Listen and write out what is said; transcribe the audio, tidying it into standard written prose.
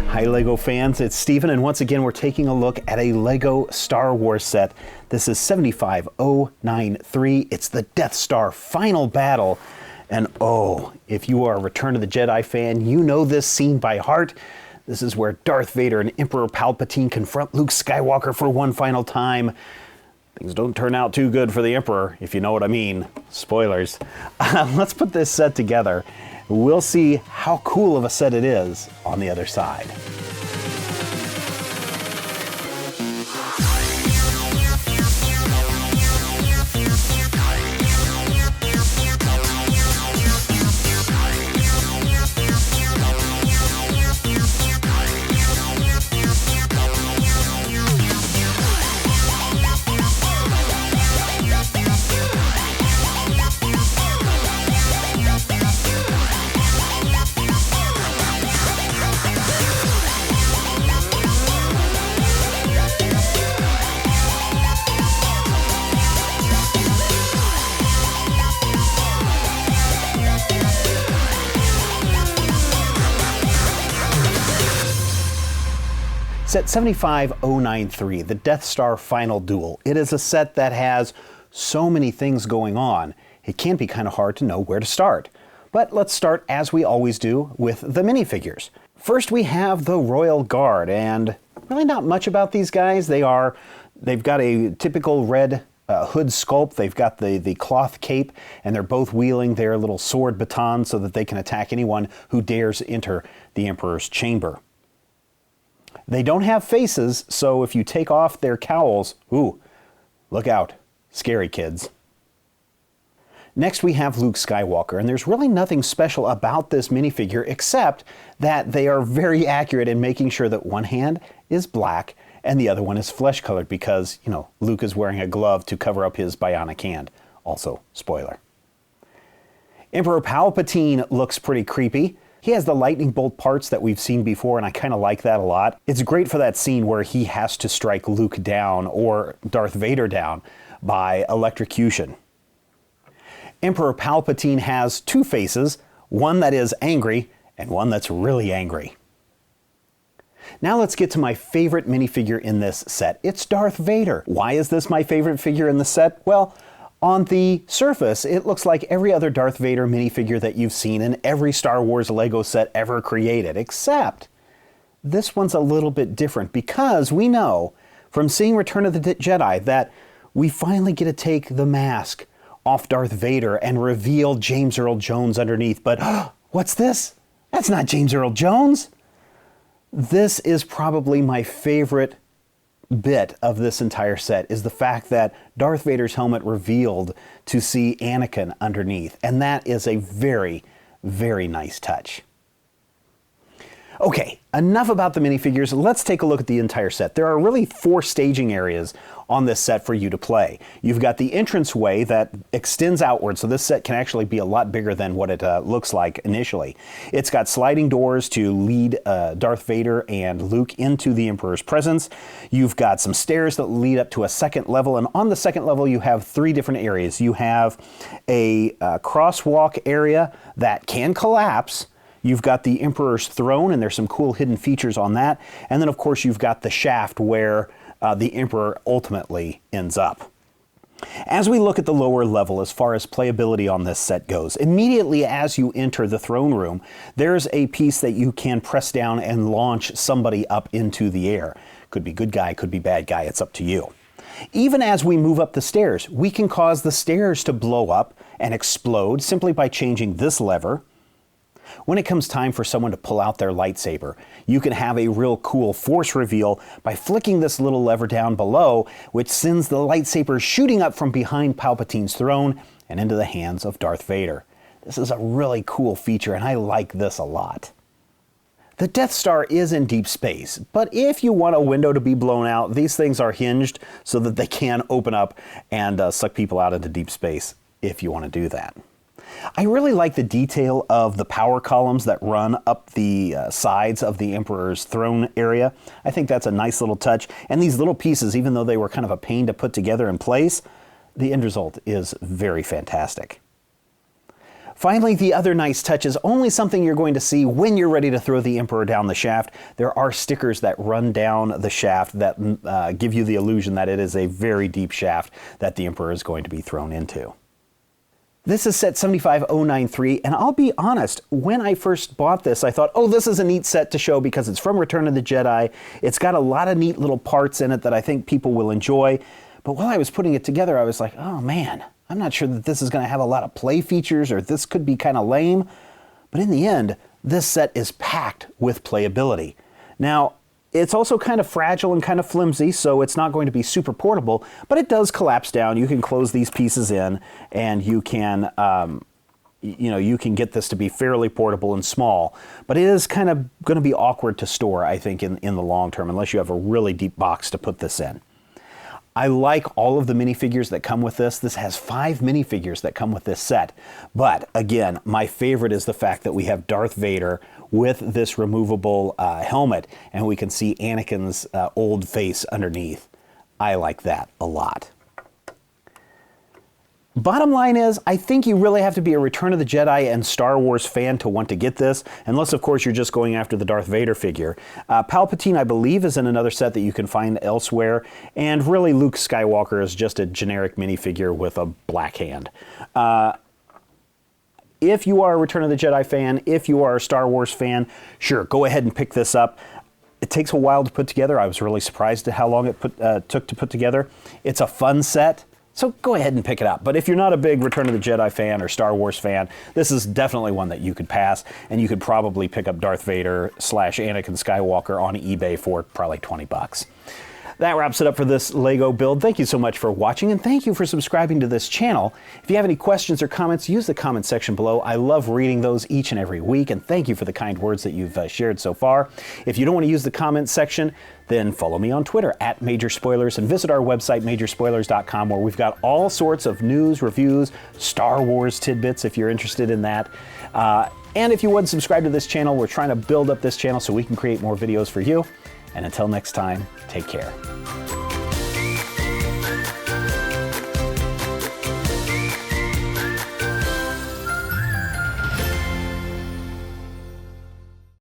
Hi LEGO fans, it's Steven, and once again we're taking a look at a LEGO Star Wars set. This is 75093. It's the Death Star Final Battle. And oh, if you are a Return of the Jedi fan, you know this scene by heart. This is where Darth Vader and Emperor Palpatine confront Luke Skywalker for one final time. Things don't turn out too good for the Emperor, if you know what I mean. Spoilers. Let's put this set together. We'll see how cool of a set it is on the other side. Set 75093, the Death Star Final Duel. It is a set that has so many things going on, it can be kind of hard to know where to start. But let's start, as we always do, with the minifigures. First we have the Royal Guard, and really not much about these guys. They've got a typical red hood sculpt, they've got the cloth cape, and they're both wielding their little sword batons so that they can attack anyone who dares enter the Emperor's chamber. They don't have faces, so if you take off their cowls, ooh, look out, scary kids. Next we have Luke Skywalker, and there's really nothing special about this minifigure except that they are very accurate in making sure that one hand is black and the other one is flesh colored because, you know, Luke is wearing a glove to cover up his bionic hand. Also, spoiler. Emperor Palpatine looks pretty creepy. He has the lightning bolt parts that we've seen before, and I kind of like that a lot. It's great for that scene where he has to strike Luke down or Darth Vader down by electrocution. Emperor Palpatine has two faces, one that is angry and one that's really angry. Now let's get to my favorite minifigure in this set. It's Darth Vader. Why is this my favorite figure in the set? Well, on the surface, it looks like every other Darth Vader minifigure that you've seen in every Star Wars LEGO set ever created, except this one's a little bit different because we know from seeing Return of the Jedi that we finally get to take the mask off Darth Vader and reveal James Earl Jones underneath. But what's this? That's not James Earl Jones. This is probably my favorite bit of this entire set is the fact that Darth Vader's helmet revealed to see Anakin underneath, and that is a very, very nice touch. Okay, enough about the minifigures. Let's take a look at the entire set. There are really 4 staging areas on this set for you to play. You've got the entranceway that extends outward, so this set can actually be a lot bigger than what it looks like initially. It's got sliding doors to lead Darth Vader and Luke into the Emperor's presence. You've got some stairs that lead up to a second level, and on the second level you have 3 different areas. You have a crosswalk area that can collapse. You've got the Emperor's throne, and there's some cool hidden features on that. And then, of course, you've got the shaft where the Emperor ultimately ends up. As we look at the lower level as far as playability on this set goes, immediately as you enter the throne room, there's a piece that you can press down and launch somebody up into the air. Could be good guy, could be bad guy, it's up to you. Even as we move up the stairs, we can cause the stairs to blow up and explode simply by changing this lever. When it comes time for someone to pull out their lightsaber, you can have a real cool force reveal by flicking this little lever down below, which sends the lightsaber shooting up from behind Palpatine's throne and into the hands of Darth Vader. This is a really cool feature, and I like this a lot. The Death Star is in deep space, but if you want a window to be blown out, these things are hinged so that they can open up and suck people out into deep space if you want to do that. I really like the detail of the power columns that run up the sides of the Emperor's throne area. I think that's a nice little touch. And these little pieces, even though they were kind of a pain to put together in place, the end result is very fantastic. Finally, the other nice touch is only something you're going to see when you're ready to throw the Emperor down the shaft. There are stickers that run down the shaft that give you the illusion that it is a very deep shaft that the Emperor is going to be thrown into. This is set 75093, and I'll be honest, when I first bought this, I thought, oh, this is a neat set to show because it's from Return of the Jedi. It's got a lot of neat little parts in it that I think people will enjoy. But while I was putting it together, I was like, oh man, I'm not sure that this is going to have a lot of play features, or this could be kind of lame. But in the end, this set is packed with playability. Now, it's also kind of fragile and kind of flimsy, so it's not going to be super portable, but it does collapse down. You can close these pieces in, and you can, you can get this to be fairly portable and small. But it is kind of going to be awkward to store, I think, in the long term, unless you have a really deep box to put this in. I like all of the minifigures that come with this. This has 5 minifigures that come with this set. But again, my favorite is the fact that we have Darth Vader with this removable helmet, and we can see Anakin's old face underneath. I like that a lot. Bottom line is, I think you really have to be a Return of the Jedi and Star Wars fan to want to get this, unless of course you're just going after the Darth Vader figure. Palpatine, I believe, is in another set that you can find elsewhere, and really Luke Skywalker is just a generic minifigure with a black hand. If you are a Return of the Jedi fan, if you are a Star Wars fan, sure, go ahead and pick this up. It takes a while to put together. I was really surprised at how long it took to put together. It's a fun set. So go ahead and pick it up. But if you're not a big Return of the Jedi fan or Star Wars fan, this is definitely one that you could pass, and you could probably pick up Darth Vader / Anakin Skywalker on eBay for probably 20 bucks. That wraps it up for this Lego build. Thank you so much for watching, and thank you for subscribing to this channel. If you have any questions or comments, use the comment section below. I love reading those each and every week, and thank you for the kind words that you've shared so far. If you don't want to use the comment section, then follow me on Twitter @MajorSpoilers and visit our website, majorspoilers.com, where we've got all sorts of news, reviews, Star Wars tidbits if you're interested in that. And if you would subscribe to this channel, we're trying to build up this channel so we can create more videos for you. And until next time, take care.